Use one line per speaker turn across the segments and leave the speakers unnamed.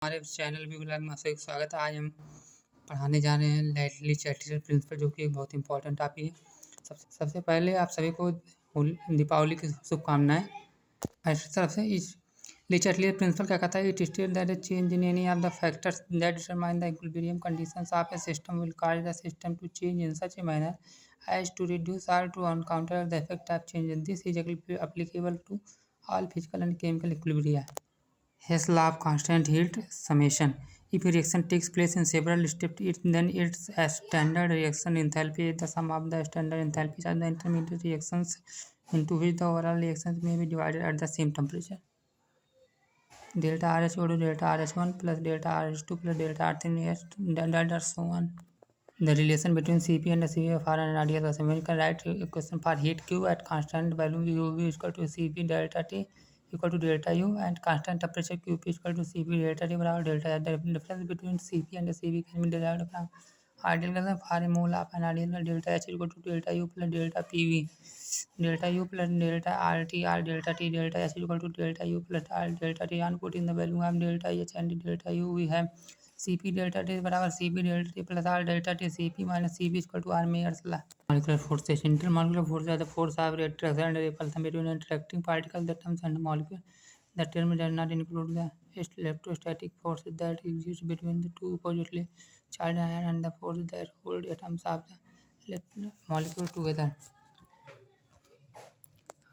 हमारे चैनल भी ब्लॉग में आपका स्वागत है। आज हम पढ़ाने जा रहे हैं लैटली चैटर्जी प्रिंसिपल, जो कि एक बहुत इंपॉर्टेंट टॉपिक है। सबसे पहले आप सभी को दीपावली की शुभकामनाएं। ऐसी तरफ से इस लिचर्टली प्रिंसिपल क्या कहता है, it state that a change in any of the factors that determine the equilibrium conditions of a system will cause the system to change in such a manner as to reduce or to counter the effect of change. This is applicable to all physical and chemical equilibria. Hess law of constant heat summation. If a reaction takes place in several steps, then its standard reaction enthalpy is the sum of the standard enthalpies of the intermediate reactions into which the overall reactions may be divided at the same temperature. Delta RH equal to delta RH1 plus delta RH2 plus delta R3 so on. The relation between Cp and Cv for an ideal gases. We can write equation for heat Q at constant value UV is equal to Cp delta T equal to delta U, and constant temperature Qp is equal to Cp delta T बराबर delta. The difference between Cp and Cv can be derived from ideal gases for a mole of an ideal gas. Delta H equal to delta U plus delta Pv. Delta U plus delta RT or delta T delta H equal to delta U plus R delta T. On putting the value of delta H and delta U, we have Cp delta T बराबर Cp delta T plus R delta T. Cp minus Cv is equal to R Mayer's law. Molecular forces. Intermolecular forces are the force of attraction and repulsion between interacting particles, the atoms and molecules. The term does not include the electrostatic forces that exist between the two oppositely charged ions and the force that hold atoms of the molecule together.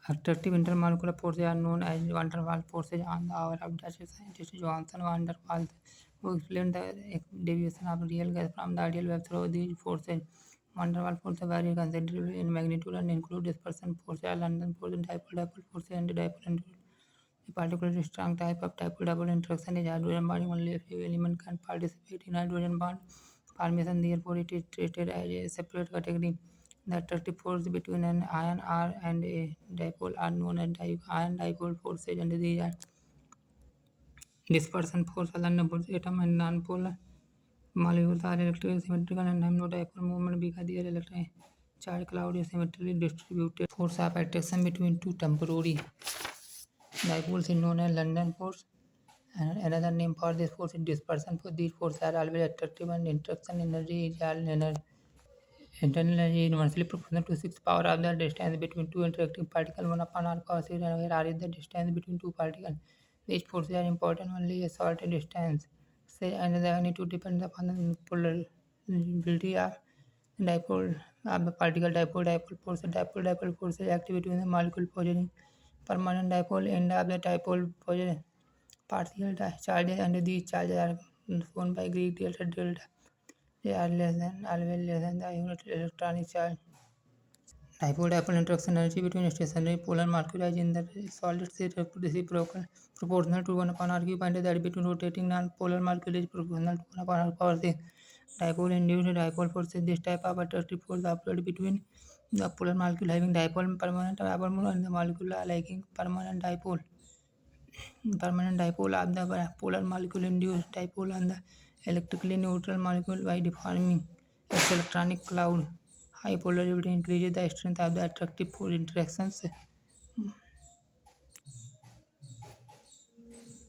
Attractive intermolecular forces are known as van der Waals forces on the hour of Dutch scientist Johannes van der Waals, who explained the deviation of real gas from the ideal wave through these forces. Van der Waals forces vary considerably in magnitude and include dispersion forces, London force, dipole forces, and dipole. A particularly strong type of dipole-dipole interaction is hydrogen bonding. Only a few elements can participate in hydrogen bond formation, therefore it is treated as a separate category. The attractive force between an ion R and a dipole are known as ion dipole forces, and these are dispersion force, London force. Atom and non-polar molecules are electrically symmetrical and have no dipole moment because their electron charge cloud is symmetrically distributed. Force of attraction between two temporary dipoles is known as London force. And another name for this force is dispersion force. These forces are always attractive and interaction energy is energy. Internal energy is inversely proportional to 6 power of the distance between two interacting particles 1 upon r power 6, where r is the distance between two particles. These forces are important only a short distance, say, and the magnitude depends upon the polarity of dipole of the particle. Dipole force is active between the molecule possessing permanent dipole end of the dipole possessing partial charges, and these charges are shown by Greek delta delta. They are always less than the unit electronic charge. Dipole-dipole interaction energy between stationary polar molecules in the solid state is reciprocal proportional to 1 upon r cube, and that between rotating non-polar molecules is proportional to 1 upon r power 6. Dipole-induced dipole forces. This type of attractive force operates between the polar molecule having dipole permanent dipole and the molecule lacking permanent dipole. Permanent dipole of the polar molecule induced dipole on the electrically neutral molecule by deforming its electronic cloud. High polarity increases the strength of the attractive force interactions.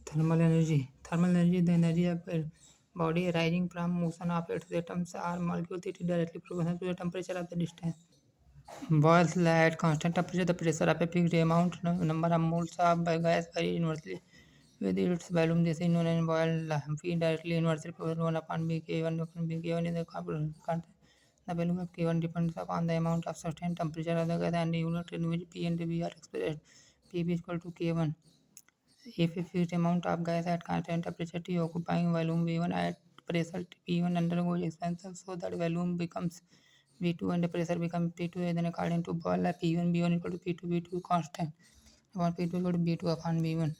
Thermal energy. Thermal energy is the energy of a body arising from motion of its atoms or molecules. It is directly proportional to the temperature of the distance. Boils at constant temperature. The pressure of a fixed amount number of moles of gas varies inversely with its volume. This is known as Boyle P directly inversely proportional 1 upon B K1 upon B. K1 is the constant. The value of K1 depends upon the amount of sustained temperature of the gas and the unit in which P and V are expressed. Pv is equal to K1. If a fixed amount of gas at constant temperature T occupying volume V1 at pressure P1 undergoes expansion, so that volume becomes V2 and the pressure becomes P2, then according to Boyle P1 V1 equal to P2 V2 constant upon P2 equal to V2 upon V1.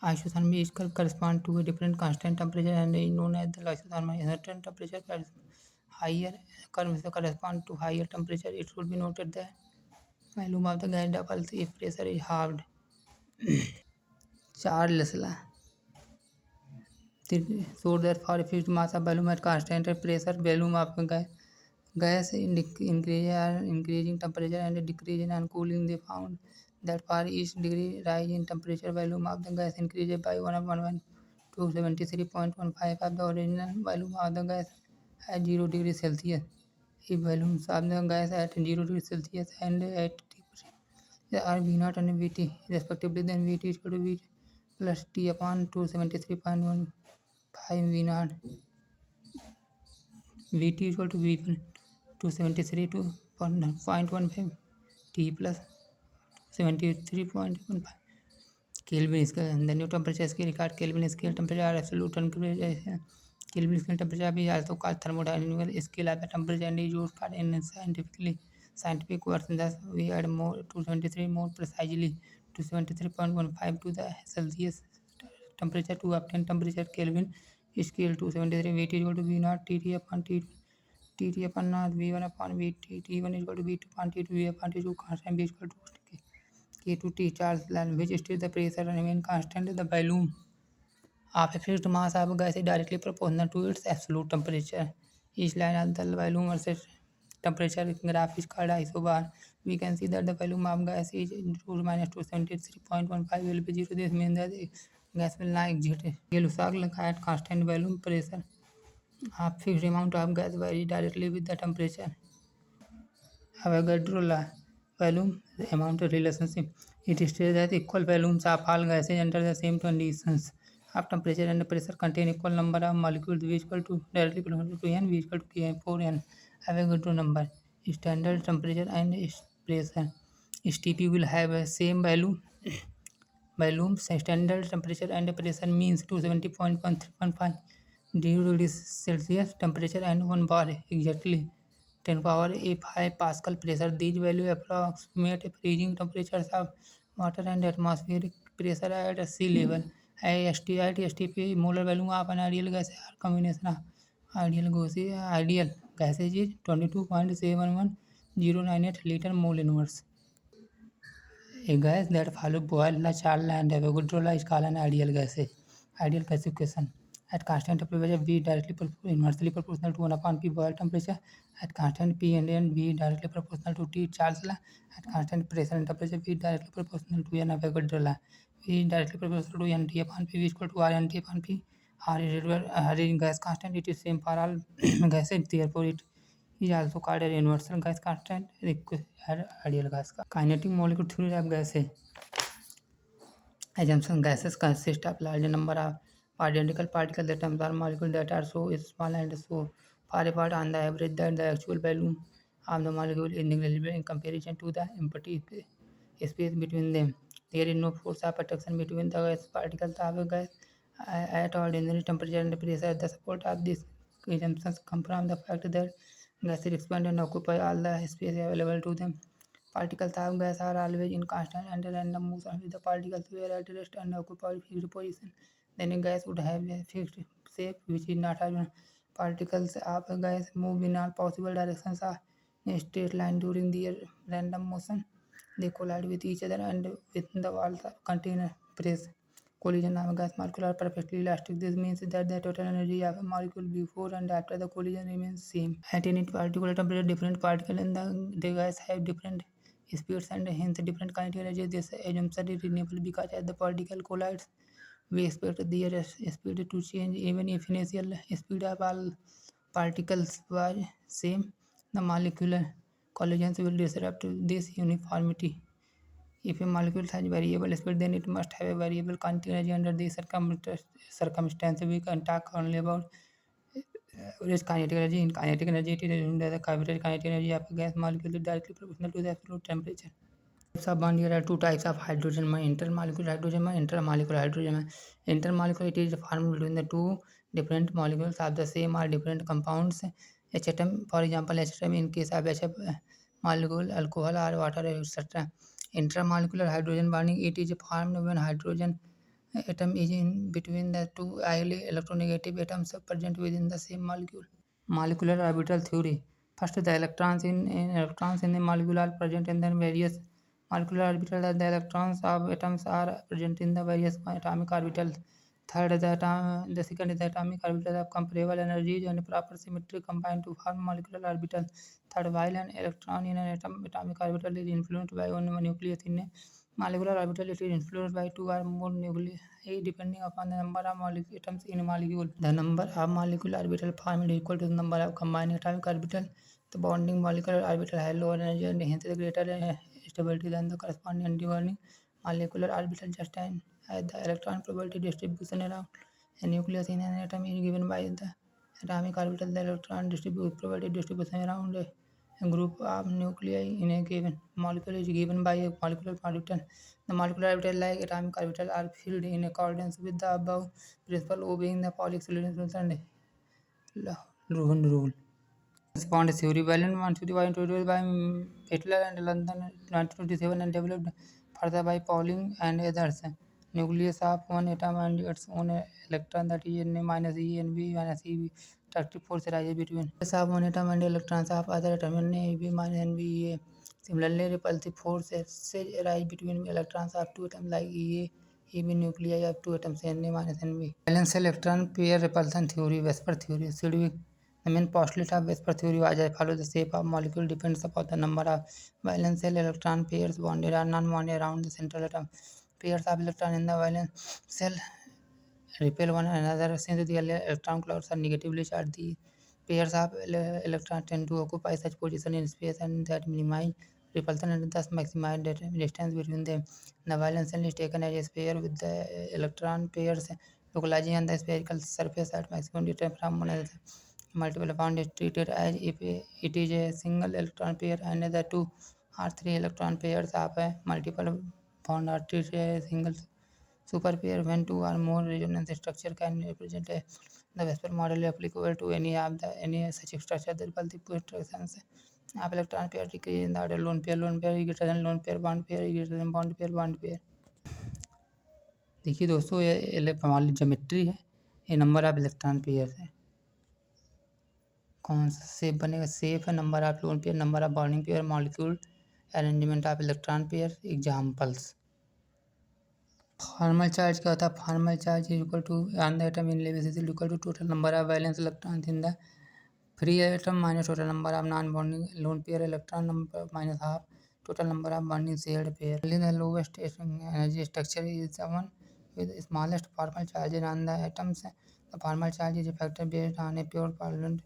Isothermy corresponds to a different constant temperature and is known as the isothermal. A certain temperature higher corresponds to higher temperature. It should be noted that volume of the gas doubles if pressure is halved. Charles law. So that for a fixed mass of volume at constant pressure, volume of gas increasing temperature and decreasing on cooling. They found that for each degree rise in temperature, volume of the gas increases by 1 273.15 of the original volume of the gas at 0 degrees Celsius. If volumes of the gas at 0 degrees Celsius and at are V naught and Vt respectively, then Vt is equal to V plus T upon 273.15 V naught. Vt is equal to V 273.15 T plus 73.15 Kelvin scale. And the new temperature scale regard Kelvin scale temperature are absolute temperature. Kelvin scale temperature is also called thermodynamical scale of the temperature and is used for in scientific works. Thus, we add more 273 more precisely to 73.15 to the Celsius temperature to obtain temperature Kelvin scale 273. Vt is equal to V naught Tt upon Tt upon naught V1 upon Vt. T1 is equal to V2 upon T2 V upon T2 constant B is equal to K to T charge line which state the pressure remain constant. The volume of a fixed mass of gas is directly proportional to its absolute temperature. Each line of the volume versus temperature graph is called isobar. We can see that the volume of gas is 2 minus 273.15 will be 0. This means that the gas will not exit. At constant volume pressure. A fixed amount of gas varies directly with the temperature. Avogadro law, volume amount relationship. It states that equal volumes of all gases under the same conditions of temperature and pressure contain equal number of molecules V equal to directly proportional to N V equal to K for N. Avogadro number. Standard temperature and pressure. STP will have a same volume, standard temperature and pressure means 270.115 degrees Celsius temperature and 1 bar exactly 10 power a 5 Pascal pressure. These values approximate freezing temperatures of water and atmospheric pressure at sea level. At STP, molar volume of an ideal gas or combination of ideal gases is 22.71098 liter mole inverse. A gas that follows Boyle law, Charles and Avogadro law is called an ideal gas. Ideal classification. At constant temperature, V directly inversely proportional to 1 upon P Boyle temperature. At constant P and V directly proportional to T Charles law. At constant pressure and temperature, V directly proportional to N Avogadro law. V directly proportional to N T upon P, V is equal to R N T upon P. R is gas constant. It is same for all gases. Therefore, it is also called a universal gas constant, ideal gas. Kinetic molecule theory of gases. Assumption gases consist of large number of identical particles, atoms or molecules that are so small and so far apart on the average that the actual volume of the molecule is negligible in comparison to the empty space between them. There is no force of attraction between the gas particles of a gas at ordinary temperature and pressure. The support of these assumptions come from the fact that gases expand and occupy all the space available to them. Particles of gas are always in constant and random motion. If the particles were at rest and occupied fixed position, then a gas would have a fixed shape, which is not happen. Particles of a gas move in all possible directions in a straight line during their random motion. They collide with each other and within the walls of container press. Collision of a gas molecule are perfectly elastic. This means that the total energy of a molecule before and after the collision remains same. At any particular temperature, different particles in the gas have different speeds and hence different kinetic energy. This assumption is reasonable because as the particle collides, we expect their speed to change even if initial speed of all particles was same. The molecular collisions will disrupt this uniformity. If a molecule has variable speed, then it must have a variable kinetic energy. Under these circumstances, we can talk only about average kinetic energy. In kinetic energy, it is assumed that the average kinetic energy of a gas molecule is directly proportional to the absolute temperature. Types of bond. Here are two types of hydrogen bond: intermolecular hydrogen bond, intramolecular hydrogen bond. Intermolecular, it is formed between the two different molecules of the same or different compounds. HATM, for example, HATM in case of HF molecule, alcohol or water, etc. Intramolecular hydrogen bonding, it is formed when hydrogen atom is in between the two highly electronegative atoms present within the same molecule. Molecular orbital theory. First, the electrons in the molecule are present in the various molecular orbitals. The electrons of atoms are present in the various atomic orbitals. Third, the second is the atomic orbitals of comparable energies and proper symmetry combine to form molecular orbital. Third, while an electron in an atomic orbital is influenced by one nucleus in a Molecular orbital, it is influenced by two or more nuclei depending upon the number of atoms in a molecule. The number of molecular orbital formed is equal to the number of combined atomic orbital. The bonding molecular orbital has lower energy and hence the greater stability than the corresponding anti-bonding molecular orbital, just as the electron probability distribution around a nucleus in an atom is given by the atomic orbital. The electron probability distribution around a group of nuclei in a given molecule is given by a molecular orbital. The molecular orbital, like atomic orbital, are filled in accordance with the above principle, obeying the Pauli exclusion and Leuven rule. Bond theory. Valence bond theory was introduced by Hitler and London in 1927 and developed further by Pauling and others. Nucleus of one atom and its own electron, that is Na minus E and B minus E, attractive force arises between nucleus of one atom and electrons of other atom Na, B minus and B. Similarly, repulsive forces arise between electrons of two atoms like EA, EB nuclei of two atoms Na minus and B. Valence electron pair repulsion theory. Vesper theory. The main postulate of Vesper theory was as follows: the shape of molecule depends upon the number of valence shell electron pairs bonded or non-bonded around the central atom. Pairs of electrons in the valence shell repel one another since the electron clouds are negatively charged. The pairs of electrons tend to occupy such position in space and that minimize repulsion and thus maximize the distance between them. The valence shell is taken as a sphere with the electron pairs localizing on the spherical surface at maximum distance from one another. Multiple bond is treated as if it is a single electron pair, and the two or three electron pairs of a multiple bond are treated as a single super pair when two or more resonance structure can represent the Vesper model is applicable to any such structure. The repulsive interactions of electron pair decrease in the order lone pair is greater than lone pair, bond pair is greater than bond pair, bond pair. देखिए दोस्तों, ये हमारी geometry है, ये number of electron pair है, कौन सा shape बनेगा, शेप है, number of lone pair, number of bonding pair, molecule arrangement of electron pair, examples. Formal charge क्या होता है? Formal charge is equal to on the atom in level is equal to total number of valence electron in the free atom minus total number of non bonding lone pair electron number minus half total number of bonding shared pair. The lowest energy structure is the one with the smallest formal charge on the atoms. The formal charge is a factor based on a pure covalent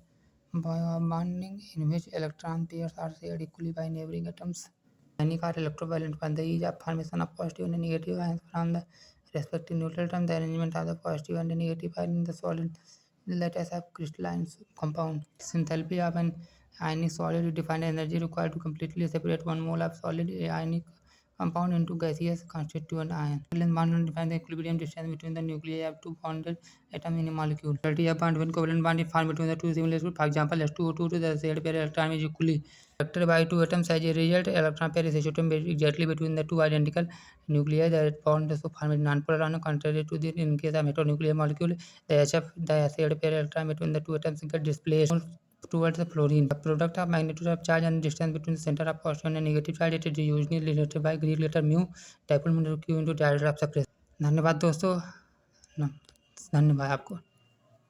bonding in which electron pairs are shared equally by neighboring atoms. Any are electrovalent by the ease of formation of positive and negative ions from the respective neutral atom. The arrangement of the positive and the negative ion in the solid lattice of crystalline compound. Enthalpy of an ionic solid is defined energy required to completely separate 1 mole of solid ionic compound into gaseous constituent ion. Covalent bond defines the equilibrium distance between the nuclei of two bonded atoms in a molecule. Property of bond when covalent bond is formed between the two similar groups. For example, S2O2 to the shared pair electron is equally attracted by two atoms. As a result, electron pair is situated exactly between the two identical nuclei. The bond is formed is nonpolar on contrary to the in case of heteronuclear molecule. The shared pair electron between the two atoms get displaced towards the fluorine. The product of magnitude of charge and distance between the center of positive and negative charge, it is usually related by Greek letter mu, dipole moment q into diameter of surface. धन्यवाद दोस्तों, धन्यवाद आपको।